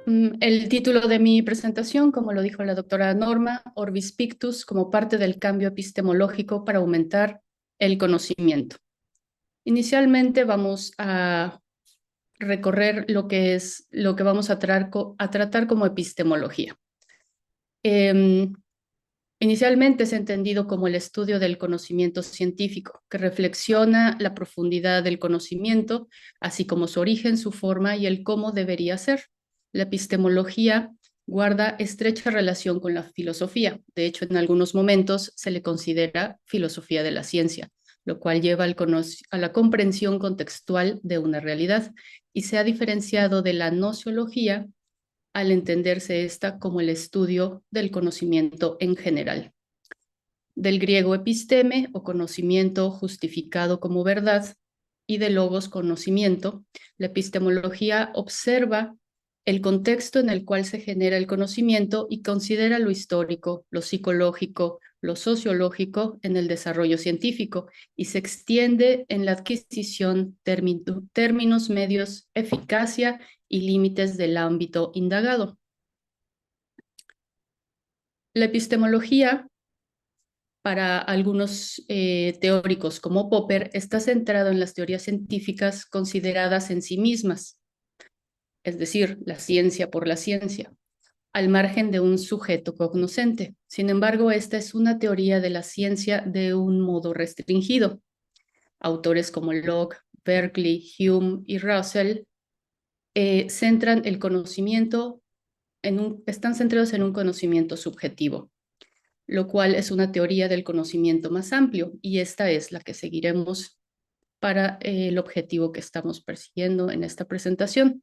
El título de mi presentación, como lo dijo la doctora Norma, Orbis Pictus, como parte del cambio epistemológico para aumentar el conocimiento. Inicialmente vamos a recorrer lo que vamos a tratar como epistemología. Em, Inicialmente es entendido como el estudio del conocimiento científico, que reflexiona la profundidad del conocimiento, así como su origen, su forma y el cómo debería ser. La epistemología guarda estrecha relación con la filosofía. De hecho, en algunos momentos se le considera filosofía de la ciencia, lo cual lleva a la comprensión contextual de una realidad y se ha diferenciado de la nociología al entenderse esta como el estudio del conocimiento en general. Del griego episteme o conocimiento justificado como verdad y de logos conocimiento, la epistemología observa el contexto en el cual se genera el conocimiento y considera lo histórico, lo psicológico, lo sociológico en el desarrollo científico y se extiende en la adquisición, términos medios, eficacia y límites del ámbito indagado. La epistemología, para algunos teóricos como Popper, está centrado en las teorías científicas consideradas en sí mismas, es decir, la ciencia por la ciencia, al margen de un sujeto cognoscente. Sin embargo, esta es una teoría de la ciencia de un modo restringido. Autores como Locke, Berkeley, Hume y Russell centran el conocimiento están centrados en un conocimiento subjetivo, lo cual es una teoría del conocimiento más amplio, y esta es la que seguiremos para el objetivo que estamos persiguiendo en esta presentación.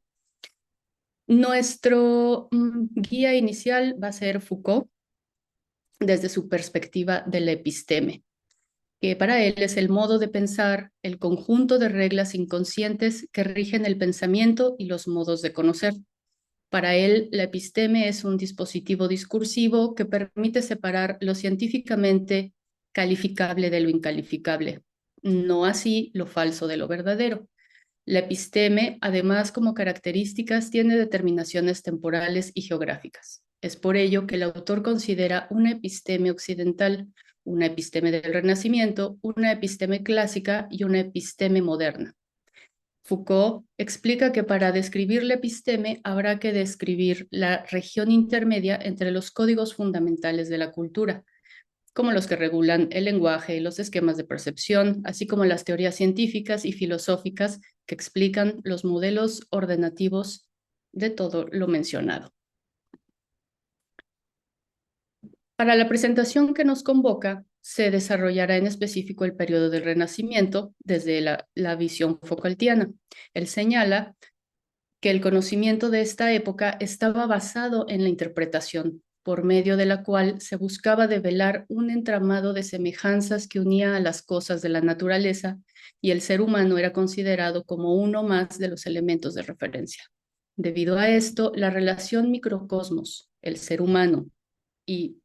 Nuestro guía inicial va a ser Foucault desde su perspectiva de la episteme, que para él es el modo de pensar, el conjunto de reglas inconscientes que rigen el pensamiento y los modos de conocer. Para él, la episteme es un dispositivo discursivo que permite separar lo científicamente calificable de lo incalificable, no así lo falso de lo verdadero. La episteme, además, como características, tiene determinaciones temporales y geográficas. Es por ello que el autor considera una episteme occidental, una episteme del Renacimiento, una episteme clásica y una episteme moderna. Foucault explica que para describir la episteme habrá que describir la región intermedia entre los códigos fundamentales de la cultura, como los que regulan el lenguaje y los esquemas de percepción, así como las teorías científicas y filosóficas que explican los modelos ordenativos de todo lo mencionado. Para la presentación que nos convoca, se desarrollará en específico el periodo del Renacimiento desde la visión Foucaultiana. Él señala que el conocimiento de esta época estaba basado en la interpretación, por medio de la cual se buscaba develar un entramado de semejanzas que unía a las cosas de la naturaleza, y el ser humano era considerado como uno más de los elementos de referencia. Debido a esto, la relación microcosmos, el ser humano y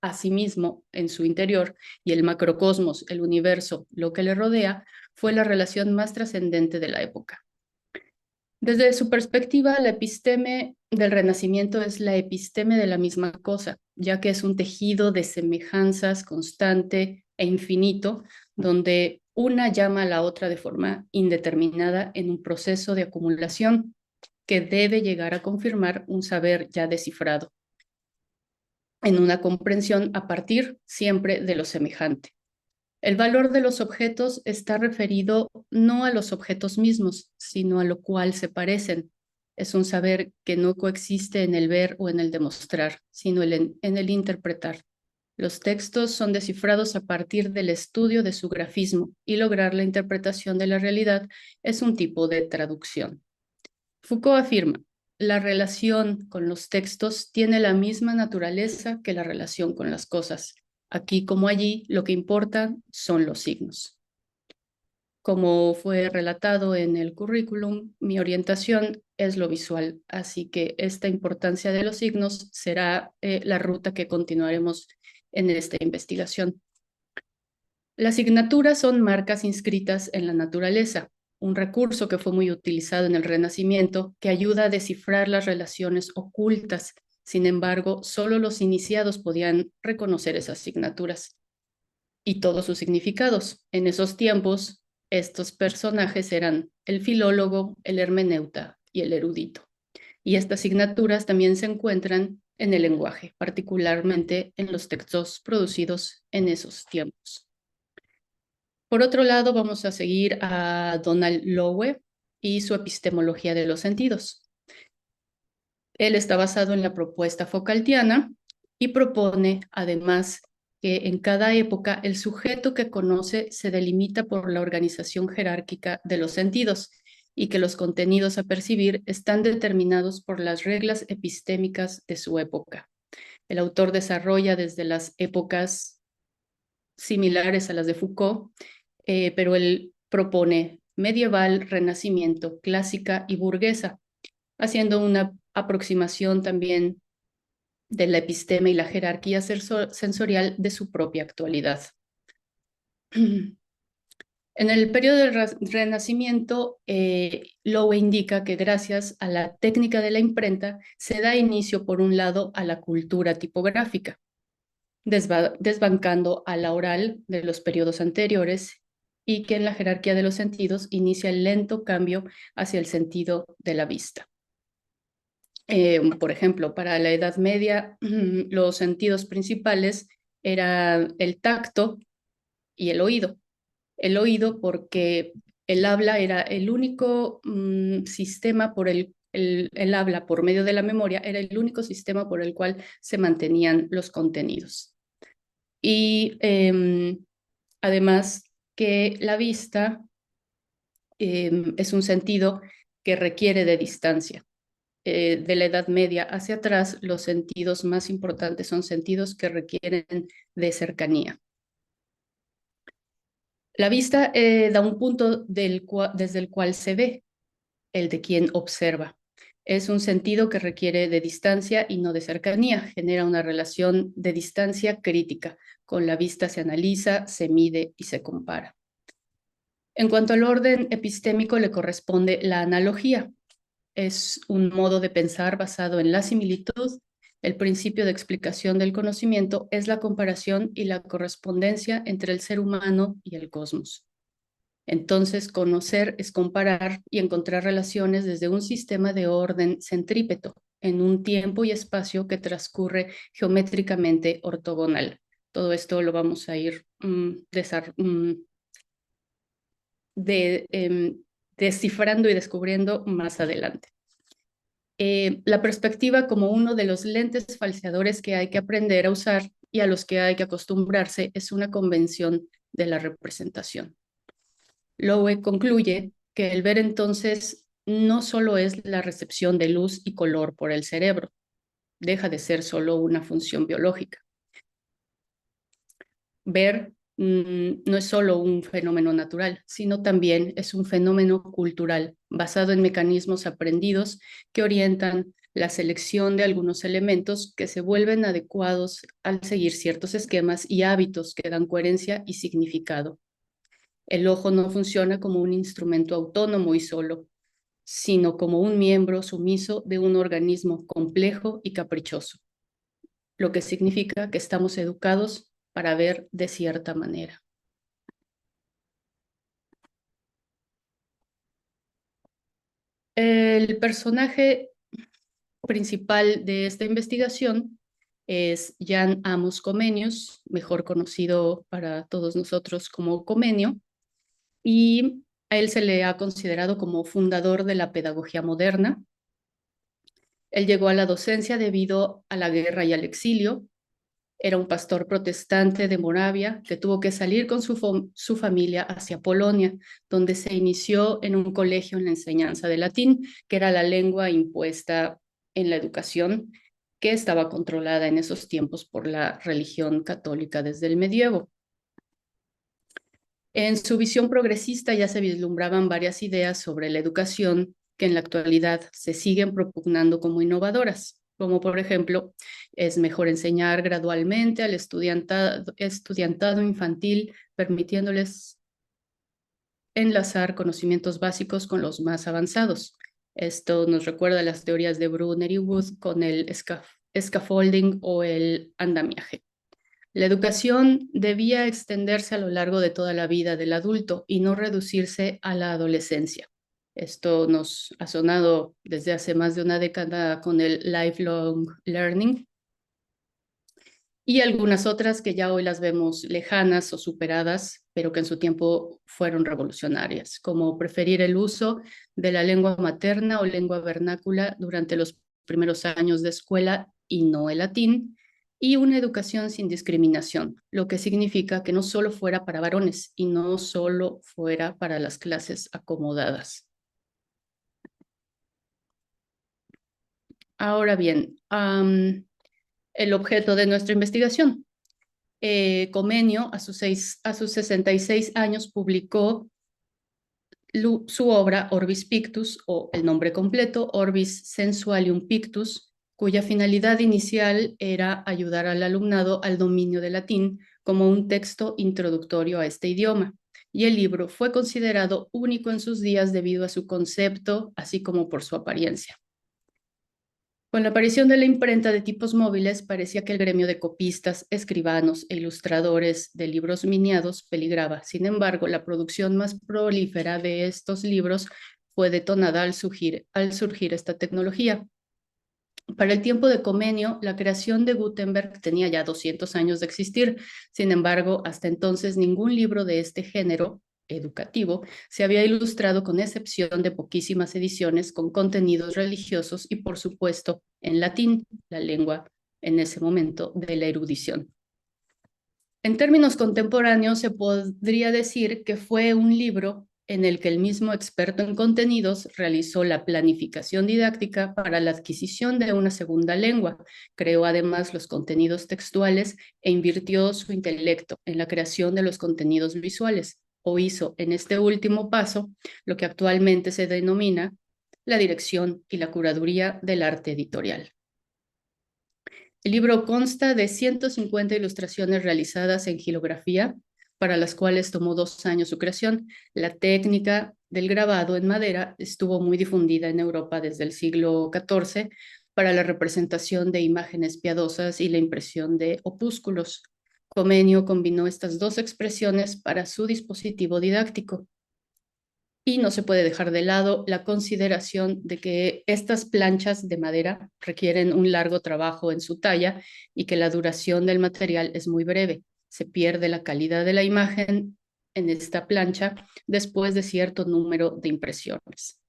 asimismo en su interior, y el macrocosmos, el universo, lo que le rodea, fue la relación más trascendente de la época. Desde su perspectiva, la episteme del Renacimiento es la episteme de la misma cosa, ya que es un tejido de semejanzas constante e infinito, donde una llama a la otra de forma indeterminada en un proceso de acumulación que debe llegar a confirmar un saber ya descifrado, en una comprensión a partir siempre de lo semejante. El valor de los objetos está referido no a los objetos mismos, sino a lo cual se parecen. Es un saber que no coexiste en el ver o en el demostrar, sino en el interpretar. Los textos son descifrados a partir del estudio de su grafismo, y lograr la interpretación de la realidad es un tipo de traducción. Foucault afirma: la relación con los textos tiene la misma naturaleza que la relación con las cosas. Aquí como allí, lo que importa son los signos. Como fue relatado en el currículum, mi orientación es lo visual, así que esta importancia de los signos será la ruta que continuaremos en esta investigación. Las signaturas son marcas inscritas en la naturaleza. un recurso que fue muy utilizado en el Renacimiento que ayuda a descifrar las relaciones ocultas. Sin embargo, solo los iniciados podían reconocer esas signaturas y todos sus significados. En esos tiempos, estos personajes eran el filólogo, el hermeneuta y el erudito. Y estas signaturas también se encuentran en el lenguaje, particularmente en los textos producidos en esos tiempos. Por otro lado, vamos a seguir a Donald Lowe y su epistemología de los sentidos. Él está basado en la propuesta Foucaultiana y propone, además, que en cada época el sujeto que conoce se delimita por la organización jerárquica de los sentidos y que los contenidos a percibir están determinados por las reglas epistémicas de su época. El autor desarrolla desde las épocas similares a las de Foucault, pero él propone medieval, renacimiento, clásica y burguesa, haciendo una aproximación también de la episteme y la jerarquía sensorial de su propia actualidad. En el periodo del Renacimiento, Lowe indica que gracias a la técnica de la imprenta se da inicio, por un lado, a la cultura tipográfica, desbancando a la oral de los periodos anteriores, y que en la jerarquía de los sentidos inicia el lento cambio hacia el sentido de la vista. Por ejemplo, para la Edad Media, los sentidos principales eran el tacto y el oído. El oído porque el habla era el único sistema por el habla por medio de la memoria, era el único sistema por el cual se mantenían los contenidos. Y además que la vista es un sentido que requiere de distancia. De la Edad Media hacia atrás, los sentidos más importantes son sentidos que requieren de cercanía. La vista da un punto desde el cual se ve, el de quien observa. Es un sentido que requiere de distancia y no de cercanía. Genera una relación de distancia crítica. Con la vista se analiza, se mide y se compara. En cuanto al orden epistémico, le corresponde la analogía. Es un modo de pensar basado en la similitud. El principio de explicación del conocimiento es la comparación y la correspondencia entre el ser humano y el cosmos. Entonces, conocer es comparar y encontrar relaciones desde un sistema de orden centrípeto, en un tiempo y espacio que transcurre geométricamente ortogonal. Todo esto lo vamos a ir descifrando y descubriendo más adelante. La perspectiva como uno de los lentes falseadores que hay que aprender a usar y a los que hay que acostumbrarse es una convención de la representación. Lowe concluye que el ver entonces no solo es la recepción de luz y color por el cerebro, deja de ser solo una función biológica. Ver no es solo un fenómeno natural, sino también es un fenómeno cultural basado en mecanismos aprendidos que orientan la selección de algunos elementos que se vuelven adecuados al seguir ciertos esquemas y hábitos que dan coherencia y significado. El ojo no funciona como un instrumento autónomo y solo, sino como un miembro sumiso de un organismo complejo y caprichoso, lo que significa que estamos educados para ver de cierta manera. El personaje principal de esta investigación es Jan Amos Comenius, mejor conocido para todos nosotros como Comenio, y a él se le ha considerado como fundador de la pedagogía moderna. Él llegó a la docencia debido a la guerra y al exilio. Era un pastor protestante de Moravia que tuvo que salir con su familia hacia Polonia, donde se inició en un colegio en la enseñanza de latín, que era la lengua impuesta en la educación, que estaba controlada en esos tiempos por la religión católica desde el medievo. En su visión progresista ya se vislumbraban varias ideas sobre la educación que en la actualidad se siguen propugnando como innovadoras, como por ejemplo, es mejor enseñar gradualmente al estudiantado infantil, permitiéndoles enlazar conocimientos básicos con los más avanzados. Esto nos recuerda a las teorías de Brunner y Wood con el scaffolding o el andamiaje. La educación debía extenderse a lo largo de toda la vida del adulto y no reducirse a la adolescencia. Esto nos ha sonado desde hace más de una década con el lifelong learning y algunas otras que ya hoy las vemos lejanas o superadas, pero que en su tiempo fueron revolucionarias, como preferir el uso de la lengua materna o lengua vernácula durante los primeros años de escuela y no el latín, y una educación sin discriminación, lo que significa que no solo fuera para varones y no solo fuera para las clases acomodadas. Ahora bien, el objeto de nuestra investigación. Comenio, a sus 66 años, publicó su obra Orbis Pictus, o el nombre completo, Orbis Sensualium Pictus, cuya finalidad inicial era ayudar al alumnado al dominio del latín como un texto introductorio a este idioma. Y el libro fue considerado único en sus días debido a su concepto, así como por su apariencia. Con la aparición de la imprenta de tipos móviles, parecía que el gremio de copistas, escribanos e ilustradores de libros miniados peligraba. Sin embargo, la producción más prolífera de estos libros fue detonada al surgir esta tecnología. Para el tiempo de Comenio, la creación de Gutenberg tenía ya 200 años de existir. Sin embargo, hasta entonces ningún libro de este género educativo se había ilustrado, con excepción de poquísimas ediciones con contenidos religiosos y, por supuesto, en latín, la lengua en ese momento de la erudición. En términos contemporáneos, se podría decir que fue un libro en el que el mismo experto en contenidos realizó la planificación didáctica para la adquisición de una segunda lengua, creó además los contenidos textuales e invirtió su intelecto en la creación de los contenidos visuales, o hizo en este último paso lo que actualmente se denomina la dirección y la curaduría del arte editorial. El libro consta de 150 ilustraciones realizadas en xilografía, para las cuales tomó 2 años su creación. La técnica del grabado en madera estuvo muy difundida en Europa desde el siglo XIV para la representación de imágenes piadosas y la impresión de opúsculos. Comenio combinó estas dos expresiones para su dispositivo didáctico. Y no se puede dejar de lado la consideración de que estas planchas de madera requieren un largo trabajo en su talla y que la duración del material es muy breve. Se pierde la calidad de la imagen en esta plancha después de cierto número de impresiones.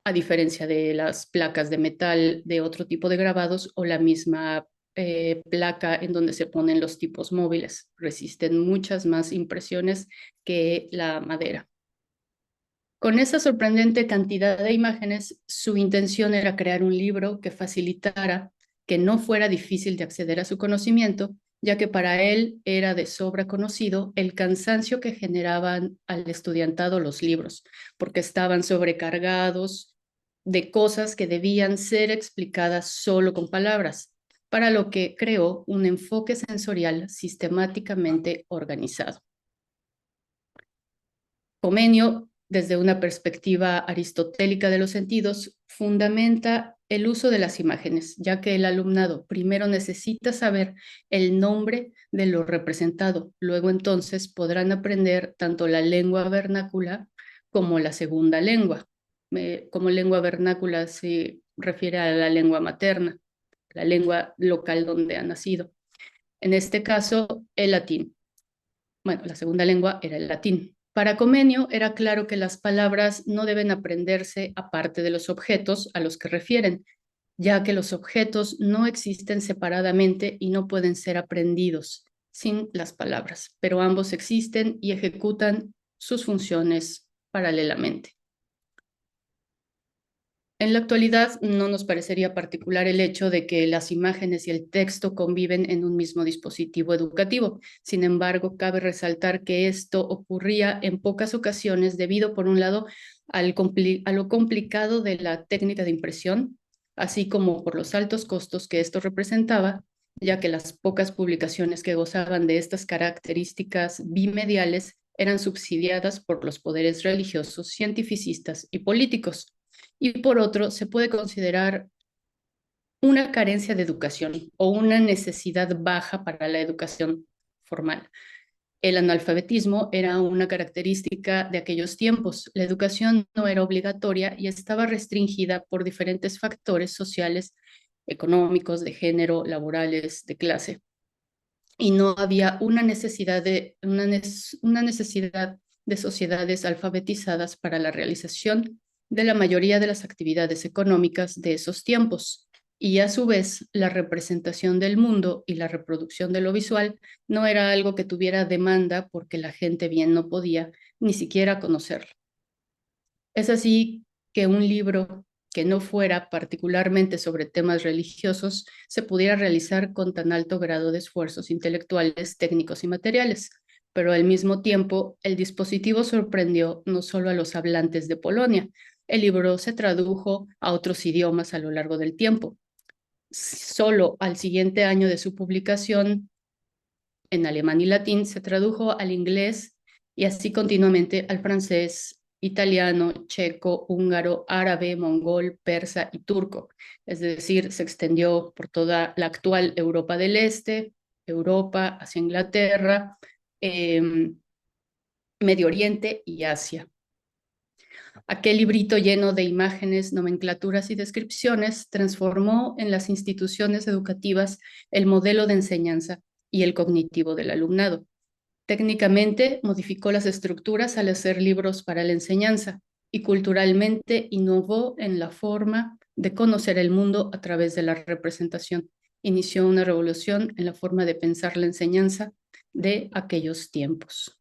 A diferencia de las placas de metal de otro tipo de grabados o la misma placa en donde se ponen los tipos móviles, resisten muchas más impresiones que la madera. Con esa sorprendente cantidad de imágenes, su intención era crear un libro que facilitara que no fuera difícil de acceder a su conocimiento, ya que para él era de sobra conocido el cansancio que generaban al estudiantado los libros, porque estaban sobrecargados de cosas que debían ser explicadas solo con palabras, para lo que creó un enfoque sensorial sistemáticamente organizado. Comenio, desde una perspectiva aristotélica de los sentidos, fundamenta el uso de las imágenes, ya que el alumnado primero necesita saber el nombre de lo representado, luego entonces podrán aprender tanto la lengua vernácula como la segunda lengua. Como lengua vernácula se refiere a la lengua materna, la lengua local donde ha nacido. En este caso, el latín. Bueno, la segunda lengua era el latín. Para Comenio era claro que las palabras no deben aprenderse aparte de los objetos a los que refieren, ya que los objetos no existen separadamente y no pueden ser aprendidos sin las palabras, pero ambos existen y ejecutan sus funciones paralelamente. En la actualidad no nos parecería particular el hecho de que las imágenes y el texto conviven en un mismo dispositivo educativo. Sin embargo, cabe resaltar que esto ocurría en pocas ocasiones debido, por un lado, a lo complicado de la técnica de impresión, así como por los altos costos que esto representaba, ya que las pocas publicaciones que gozaban de estas características bimediales eran subsidiadas por los poderes religiosos, cientificistas y políticos. Y por otro, se puede considerar una carencia de educación o una necesidad baja para la educación formal. El analfabetismo era una característica de aquellos tiempos. La educación no era obligatoria y estaba restringida por diferentes factores sociales, económicos, de género, laborales, de clase. Y no había una necesidad de sociedades alfabetizadas para la realización de la mayoría de las actividades económicas de esos tiempos. Y a su vez, la representación del mundo y la reproducción de lo visual no era algo que tuviera demanda porque la gente bien no podía ni siquiera conocerlo. Es así que un libro que no fuera particularmente sobre temas religiosos se pudiera realizar con tan alto grado de esfuerzos intelectuales, técnicos y materiales. Pero al mismo tiempo, el dispositivo sorprendió no solo a los hablantes de Polonia. El libro se tradujo a otros idiomas a lo largo del tiempo. Solo al siguiente año de su publicación, en alemán y latín, se tradujo al inglés y así continuamente al francés, italiano, checo, húngaro, árabe, mongol, persa y turco. Es decir, se extendió por toda la actual Europa del Este, Europa, hacia Inglaterra, eh, Medio Oriente y Asia. Aquel librito lleno de imágenes, nomenclaturas y descripciones transformó en las instituciones educativas el modelo de enseñanza y el cognitivo del alumnado. Técnicamente modificó las estructuras al hacer libros para la enseñanza y culturalmente innovó en la forma de conocer el mundo a través de la representación. Inició una revolución en la forma de pensar la enseñanza de aquellos tiempos.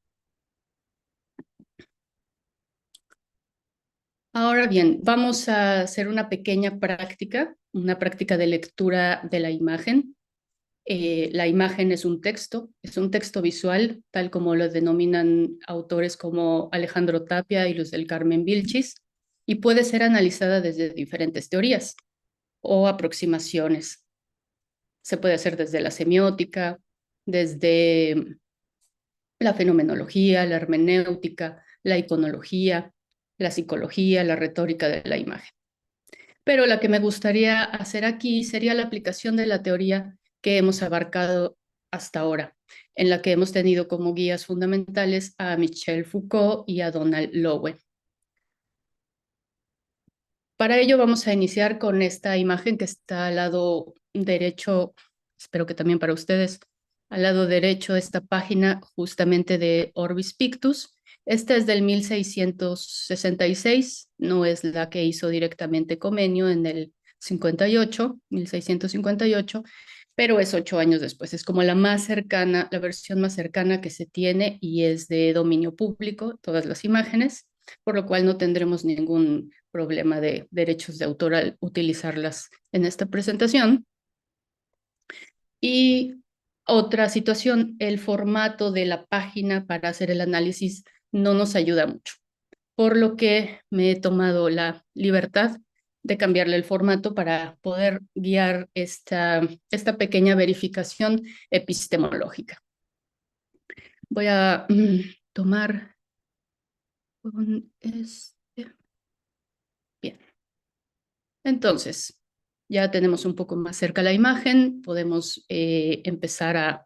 Ahora bien, vamos a hacer una pequeña práctica, una práctica de lectura de la imagen. La imagen es un texto visual, tal como lo denominan autores como Alejandro Tapia y Luz del Carmen Vilchis, y puede ser analizada desde diferentes teorías o aproximaciones. Se puede hacer desde la semiótica, desde la fenomenología, la hermenéutica, la iconología, la psicología, la retórica de la imagen. Pero la que me gustaría hacer aquí sería la aplicación de la teoría que hemos abarcado hasta ahora, en la que hemos tenido como guías fundamentales a Michel Foucault y a Donald Lowe. Para ello vamos a iniciar con esta imagen que está al lado derecho, espero que también para ustedes, al lado derecho de esta página justamente de Orbis Pictus. Esta es del 1666, no es la que hizo directamente Comenio en el 58, 1658, pero es 8 años después. Es como la más cercana, la versión más cercana que se tiene y es de dominio público, todas las imágenes, por lo cual no tendremos ningún problema de derechos de autor al utilizarlas en esta presentación. Y otra situación, el formato de la página para hacer el análisis no nos ayuda mucho, por lo que me he tomado la libertad de cambiarle el formato para poder guiar esta pequeña verificación epistemológica. Voy a tomar con este. Bien. Entonces, ya tenemos un poco más cerca la imagen, podemos empezar a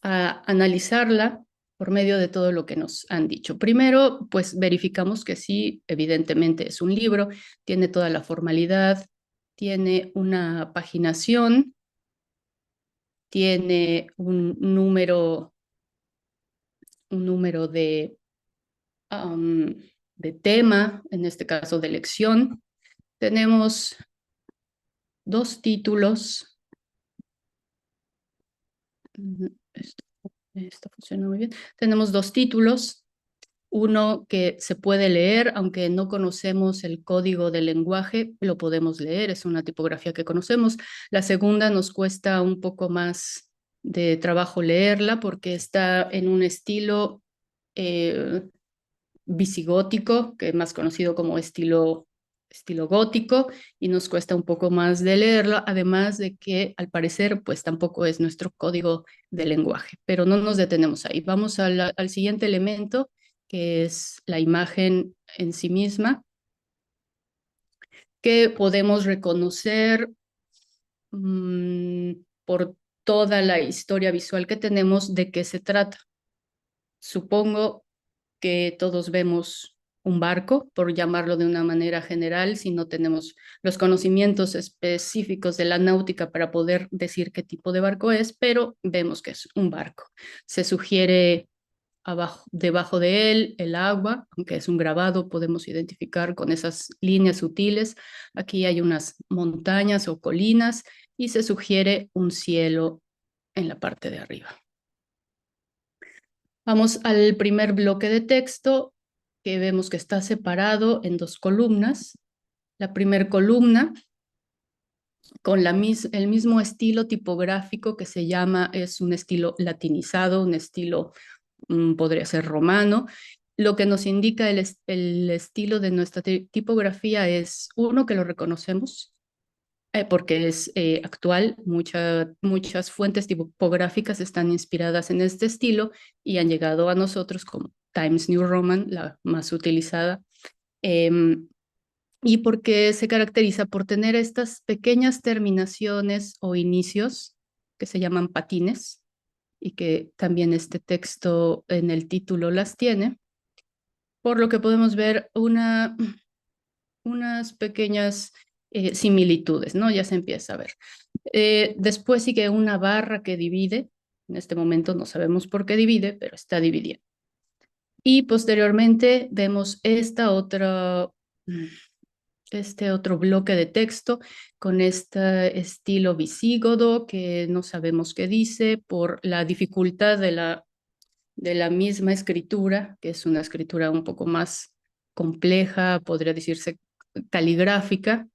analizarla por medio de todo lo que nos han dicho. Primero, pues verificamos que sí, evidentemente es un libro, tiene toda la formalidad, tiene una paginación, tiene un número de tema, en este caso de lección. Tenemos dos títulos. Esto funciona muy bien. Tenemos dos títulos, uno que se puede leer, aunque no conocemos el código del lenguaje, lo podemos leer, es una tipografía que conocemos. La segunda nos cuesta un poco más de trabajo leerla porque está en un estilo visigótico, que es más conocido como estilo gótico, y nos cuesta un poco más de leerlo, además de que al parecer pues tampoco es nuestro código de lenguaje, pero no nos detenemos ahí. Vamos al siguiente elemento, que es la imagen en sí misma, que podemos reconocer por toda la historia visual que tenemos de qué se trata. Supongo que todos vemos un barco, por llamarlo de una manera general, si no tenemos los conocimientos específicos de la náutica para poder decir qué tipo de barco es, pero vemos que es un barco. Se sugiere abajo, debajo de él el agua, aunque es un grabado, podemos identificar con esas líneas sutiles. Aquí hay unas montañas o colinas y se sugiere un cielo en la parte de arriba. Vamos al primer bloque de texto, que vemos que está separado en dos columnas. La primera columna, con el mismo estilo tipográfico que se llama, es un estilo latinizado, un estilo podría ser romano. Lo que nos indica el estilo de nuestra tipografía es, uno, que lo reconocemos, porque es actual. Muchas fuentes tipográficas están inspiradas en este estilo y han llegado a nosotros como Times New Roman, la más utilizada, y porque se caracteriza por tener estas pequeñas terminaciones o inicios que se llaman patines, y que también este texto en el título las tiene, por lo que podemos ver unas pequeñas similitudes, ¿no? Ya se empieza a ver. Después sigue una barra que divide. En este momento no sabemos por qué divide, pero está dividiendo. Y posteriormente vemos este otro bloque de texto con este estilo visígodo que no sabemos qué dice por la dificultad de la misma escritura, que es una escritura un poco más compleja, podría decirse caligráfica,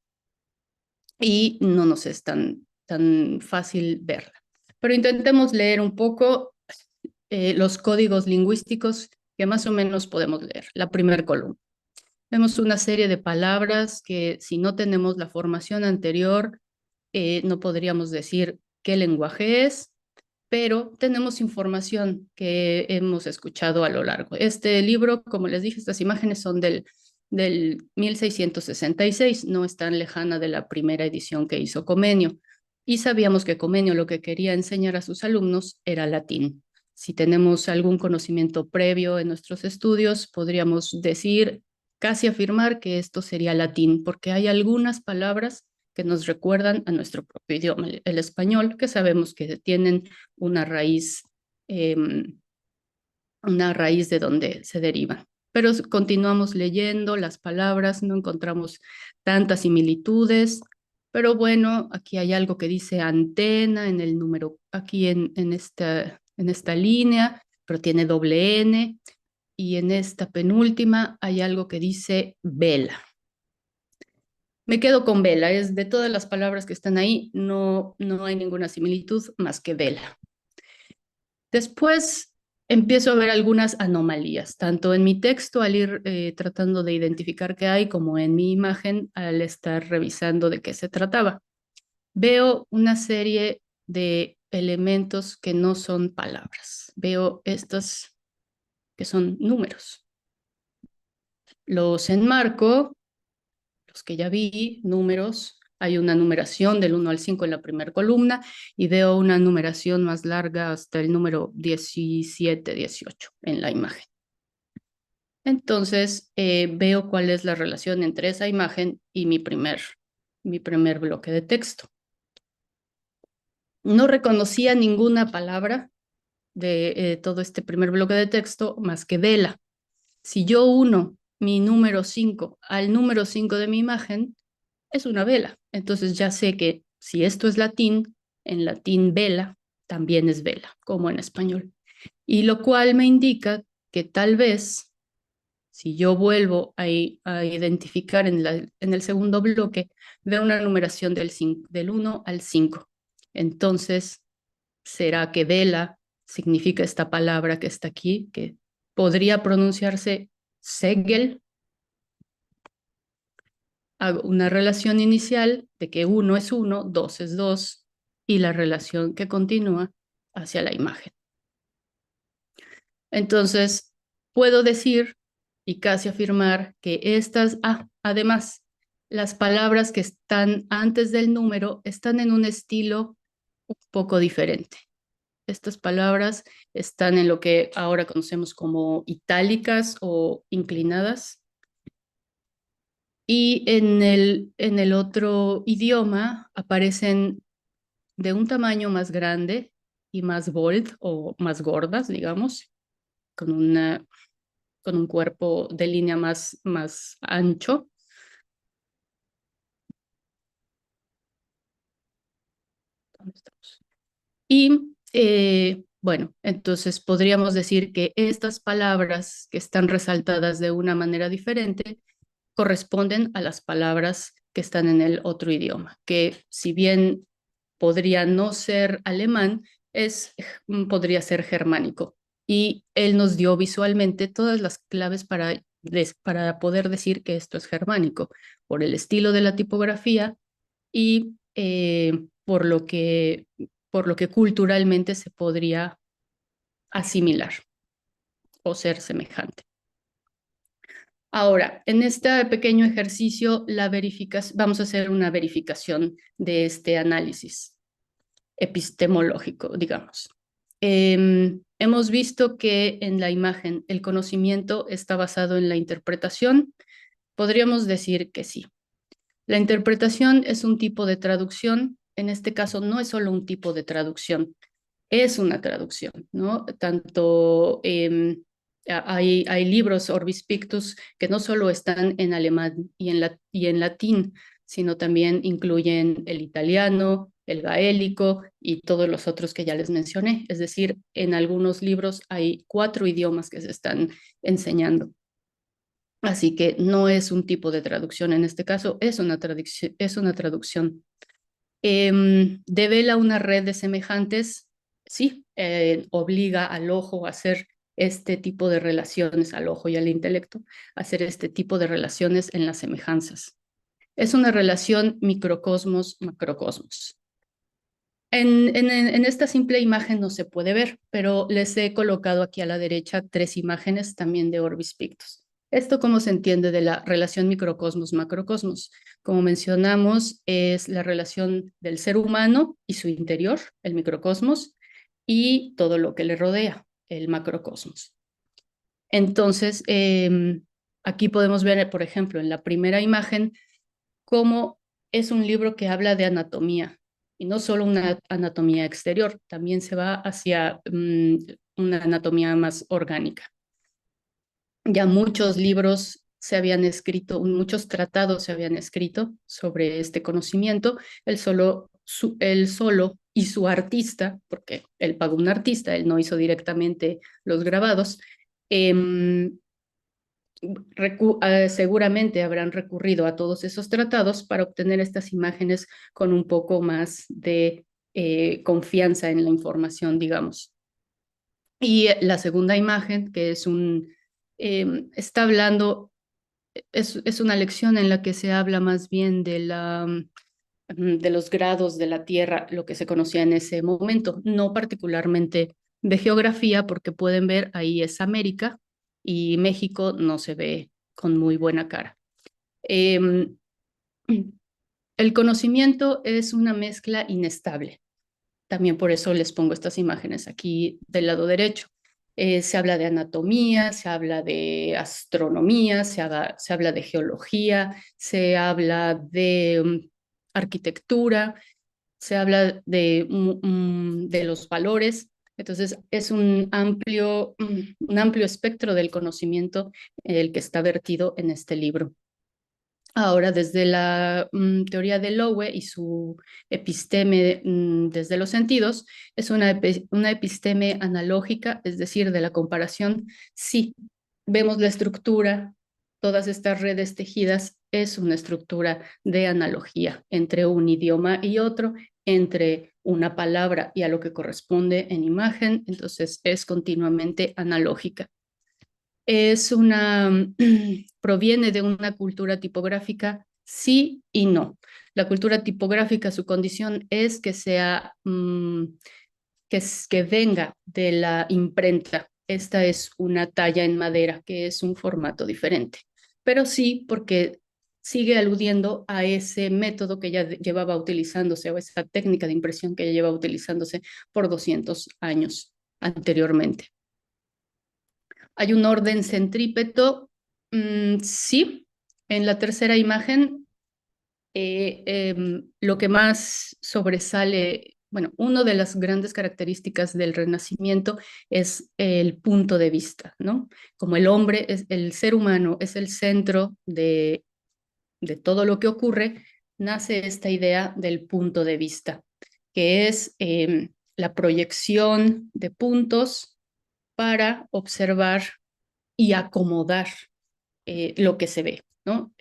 y no nos es tan fácil verla. Pero intentemos leer un poco los códigos lingüísticos que más o menos podemos leer. La primera columna. Vemos una serie de palabras que, si no tenemos la formación anterior, no podríamos decir qué lenguaje es, pero tenemos información que hemos escuchado a lo largo. Este libro, como les dije, estas imágenes son del 1666, no es tan lejana de la primera edición que hizo Comenio. Y sabíamos que Comenio lo que quería enseñar a sus alumnos era latín. Si tenemos algún conocimiento previo en nuestros estudios, podríamos decir, casi afirmar que esto sería latín, porque hay algunas palabras que nos recuerdan a nuestro propio idioma, el español, que sabemos que tienen una raíz, eh, una raíz de donde se derivan. Pero continuamos leyendo las palabras, no encontramos tantas similitudes, pero bueno, aquí hay algo que dice antena en el número, aquí en esta línea, pero tiene doble N, y en esta penúltima hay algo que dice vela. Me quedo con vela, es de todas las palabras que están ahí, no hay ninguna similitud más que vela. Después empiezo a ver algunas anomalías, tanto en mi texto al ir tratando de identificar qué hay, como en mi imagen al estar revisando de qué se trataba. Veo una serie de elementos que no son palabras. Veo estos que son números. Los enmarco, los que ya vi, números. Hay una numeración del 1 al 5 en la primera columna y veo una numeración más larga hasta el número 17, 18 en la imagen. Entonces veo cuál es la relación entre esa imagen y mi primer bloque de texto. No reconocía ninguna palabra de todo este primer bloque de texto más que vela. Si yo uno mi número 5 al número 5 de mi imagen, es una vela. Entonces ya sé que si esto es latín, en latín vela también es vela, como en español. Y lo cual me indica que tal vez, si yo vuelvo a identificar en el segundo bloque, veo una numeración del 1 al 5. Entonces, ¿será que vela significa esta palabra que está aquí, que podría pronunciarse segel? Hago una relación inicial de que 1 es 1, 2 es 2, y la relación que continúa hacia la imagen. Entonces, puedo decir y casi afirmar que además, las palabras que están antes del número están en un estilo un poco diferente. Estas palabras están en lo que ahora conocemos como itálicas o inclinadas. Y en el otro idioma aparecen de un tamaño más grande y más bold o más gordas, digamos, con con un cuerpo de línea más ancho. ¿Dónde estamos? Y bueno, entonces podríamos decir que estas palabras que están resaltadas de una manera diferente corresponden a las palabras que están en el otro idioma, que si bien podría no ser alemán, podría ser germánico. Y él nos dio visualmente todas las claves para poder decir que esto es germánico, por el estilo de la tipografía y por lo que culturalmente se podría asimilar o ser semejante. Ahora, en este pequeño ejercicio, vamos a hacer una verificación de este análisis epistemológico, digamos. Hemos visto que en la imagen el conocimiento está basado en la interpretación. Podríamos decir que sí. La interpretación es un tipo de traducción. En este caso, no es solo un tipo de traducción, es una traducción, ¿no? Hay libros Orbis Pictus que no solo están en alemán y en latín, sino también incluyen el italiano, el gaélico y todos los otros que ya les mencioné. Es decir, en algunos libros hay 4 idiomas que se están enseñando. Así que no es un tipo de traducción en este caso, es una traducción. ¿Devela una red de semejantes? Sí, obliga al ojo a hacer este tipo de relaciones, al ojo y al intelecto, a hacer este tipo de relaciones en las semejanzas. Es una relación microcosmos-macrocosmos. En esta simple imagen no se puede ver, pero les he colocado aquí a la derecha 3 imágenes también de Orbis Pictus. ¿Esto cómo se entiende de la relación microcosmos-macrocosmos? Como mencionamos, es la relación del ser humano y su interior, el microcosmos, y todo lo que le rodea, el macrocosmos. Entonces, aquí podemos ver, por ejemplo, en la primera imagen, cómo es un libro que habla de anatomía, y no solo una anatomía exterior, también se va hacia una anatomía más orgánica. Ya muchos libros se habían escrito, muchos tratados se habían escrito sobre este conocimiento. Él solo y su artista, porque él pagó un artista, él no hizo directamente los grabados, seguramente habrán recurrido a todos esos tratados para obtener estas imágenes con un poco más de confianza en la información, digamos. Y la segunda imagen, que está hablando, es una lección en la que se habla más bien de los grados de la Tierra, lo que se conocía en ese momento, no particularmente de geografía, porque pueden ver ahí es América y México no se ve con muy buena cara. Em, el conocimiento es una mezcla inestable. También por eso les pongo estas imágenes aquí del lado derecho. Se habla de anatomía, se habla de astronomía, se habla de geología, se habla de arquitectura, se habla de los valores. Entonces, es un amplio espectro del conocimiento el que está vertido en este libro. Ahora, desde la teoría de Lowe y su episteme desde los sentidos, es una episteme analógica, es decir, de la comparación. Sí, vemos la estructura, todas estas redes tejidas, es una estructura de analogía entre un idioma y otro, entre una palabra y a lo que corresponde en imagen, entonces es continuamente analógica. Proviene de una cultura tipográfica, sí y no. La cultura tipográfica, su condición es que sea, que venga de la imprenta, esta es una talla en madera, que es un formato diferente, pero sí porque sigue aludiendo a ese método que ya llevaba utilizándose o esa técnica de impresión que ya lleva utilizándose por 200 años anteriormente. Hay un orden centrípeto, sí, en la tercera imagen lo que más sobresale, bueno, una de las grandes características del Renacimiento es el punto de vista, ¿no? Como el hombre, el ser humano es el centro de todo lo que ocurre, nace esta idea del punto de vista, que es la proyección de puntos para observar y acomodar lo que se ve, ¿no?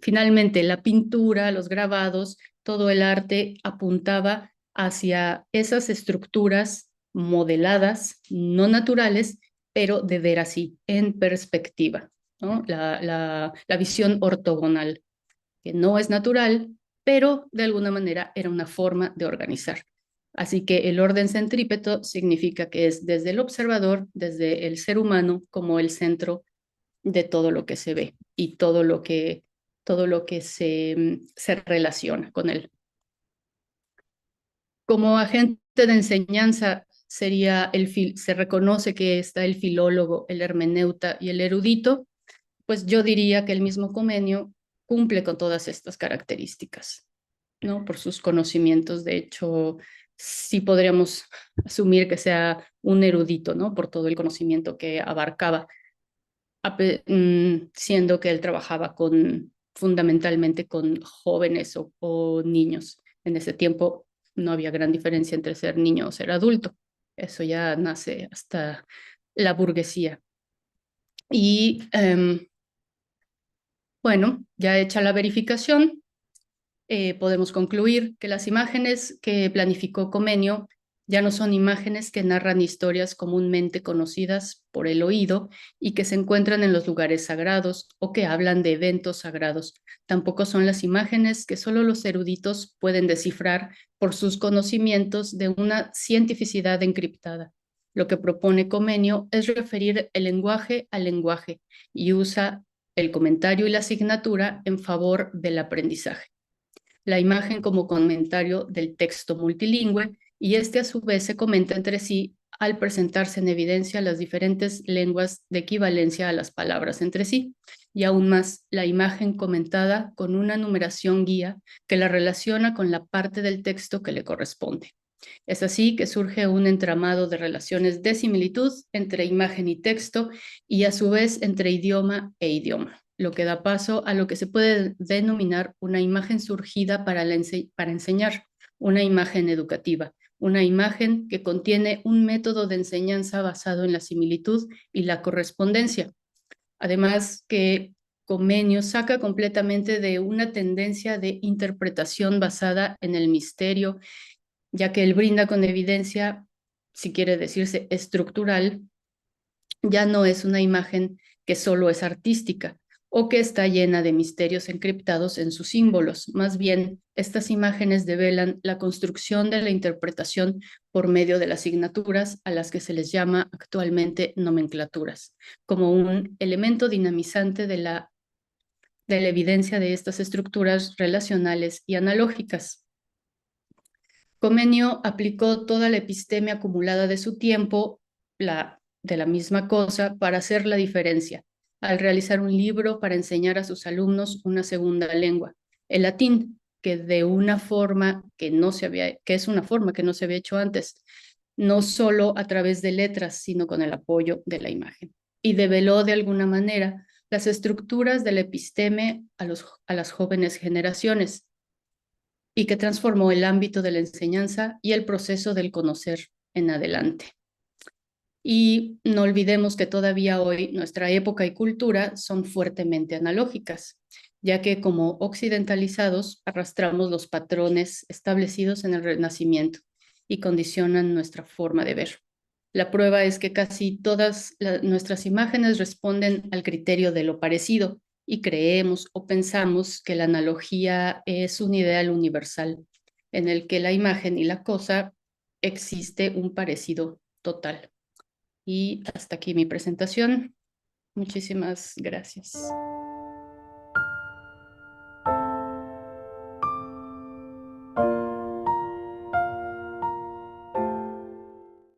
Finalmente, la pintura, los grabados, todo el arte apuntaba hacia esas estructuras modeladas, no naturales, pero de ver así, en perspectiva, ¿no? La visión ortogonal, que no es natural, pero de alguna manera era una forma de organizar. Así que el orden centrípeto significa que es desde el observador, desde el ser humano, como el centro de todo lo que se ve y todo lo que se relaciona con él. Como agente de enseñanza se reconoce que está el filólogo, el hermeneuta y el erudito, pues yo diría que el mismo Comenio cumple con todas estas características, ¿no? Por sus conocimientos, de hecho, sí podríamos asumir que sea un erudito, ¿no? Por todo el conocimiento que abarcaba, siendo que él trabajaba fundamentalmente con jóvenes o niños. En ese tiempo no había gran diferencia entre ser niño o ser adulto. Eso ya nace hasta la burguesía. Y bueno, ya hecha la verificación, podemos concluir que las imágenes que planificó Comenio ya no son imágenes que narran historias comúnmente conocidas por el oído y que se encuentran en los lugares sagrados o que hablan de eventos sagrados. Tampoco son las imágenes que solo los eruditos pueden descifrar por sus conocimientos de una cientificidad encriptada. Lo que propone Comenio es referir el lenguaje al lenguaje y usa el comentario y la asignatura en favor del aprendizaje. La imagen como comentario del texto multilingüe y este a su vez se comenta entre sí al presentarse en evidencia las diferentes lenguas de equivalencia a las palabras entre sí, y aún más la imagen comentada con una numeración guía que la relaciona con la parte del texto que le corresponde. Es así que surge un entramado de relaciones de similitud entre imagen y texto y a su vez entre idioma e idioma, lo que da paso a lo que se puede denominar una imagen surgida para enseñar, una imagen educativa, una imagen que contiene un método de enseñanza basado en la similitud y la correspondencia. Además que Comenio saca completamente de una tendencia de interpretación basada en el misterio, ya que él brinda con evidencia, si quiere decirse estructural, ya no es una imagen que solo es artística o que está llena de misterios encriptados en sus símbolos. Más bien, estas imágenes develan la construcción de la interpretación por medio de las asignaturas a las que se les llama actualmente nomenclaturas, como un elemento dinamizante de la evidencia de estas estructuras relacionales y analógicas. Comenio aplicó toda la episteme acumulada de su tiempo, de la misma cosa, para hacer la diferencia, al realizar un libro para enseñar a sus alumnos una segunda lengua, el latín, que de una forma que es una forma que no se había hecho antes, no solo a través de letras, sino con el apoyo de la imagen. Y develó de alguna manera las estructuras de la episteme a las jóvenes generaciones, y que transformó el ámbito de la enseñanza y el proceso del conocer en adelante. Y no olvidemos que todavía hoy nuestra época y cultura son fuertemente analógicas, ya que como occidentalizados arrastramos los patrones establecidos en el Renacimiento y condicionan nuestra forma de ver. La prueba es que casi todas nuestras imágenes responden al criterio de lo parecido y creemos o pensamos que la analogía es un ideal universal en el que la imagen y la cosa existe un parecido total. Y hasta aquí mi presentación. Muchísimas gracias.